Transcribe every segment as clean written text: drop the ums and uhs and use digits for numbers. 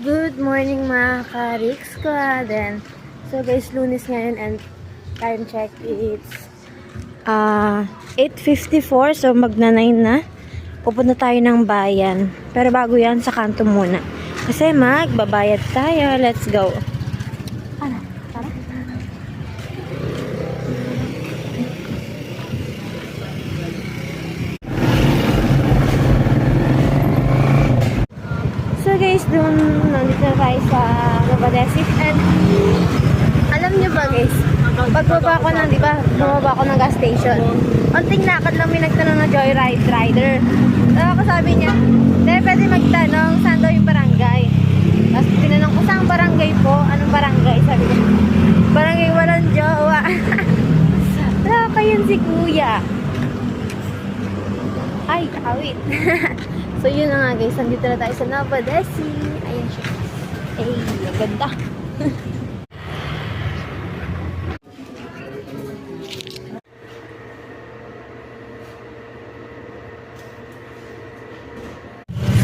Good morning mga ka-Rick Squad. So guys, Lunes ngayon and time check it's 8:54, so magna-9 na. Pupunta tayo ng bayan. Pero bago yan, sa kanto muna. Kasi magbabayad tayo. Let's go. Ano? Tara. So guys, nandito na tayo sa Novadesic and alam nyo ba guys, pagbaba ko ng, diba, bumaba ako ng gas station. Konting lakad lang, may nagtanong na joyride rider. Ako sabi niya, pwede magtanong saan daw yung barangay. Tapos tinanong ko, saan barangay po? Anong barangay? Sabi niya, barangay walang jowa. Wala pa yun si kuya. Ay, kakawit. So yun na nga guys, nandito na tayo sa Novadesic. Ayan siya. Ay, ganda.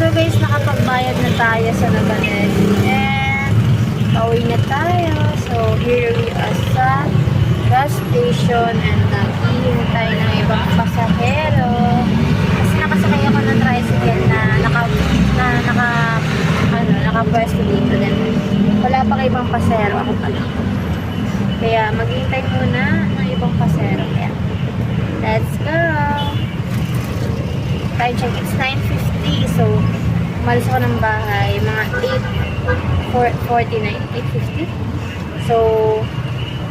So guys, nakapagbayad na tayo sa Novadesic and pauwi na tayo. So here we are sa gas station and naghihintay ng ibang pasahero. Kasi nakasakay ako ng tricycle na nakapwesto dito din. Wala pa ibang pasahero, ako pala. Kaya maghihintay muna ng ibang pasahero. Kaya let's go! Time check, it's 9:50. So, umalis ako ng bahay, mga 8:49, 8:50. So,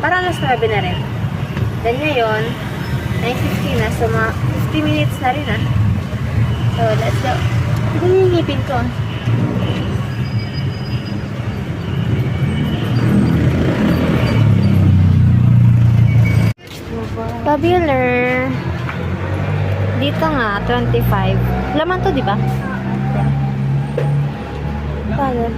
parang alas 9 na rin. Then ngayon, 9:50 na. So, mga 50 minutes na rin ah. So, let's go. Ito yung ngipin ko. Pabiler. Dito nga, 25. Laman to, di ba? Paano?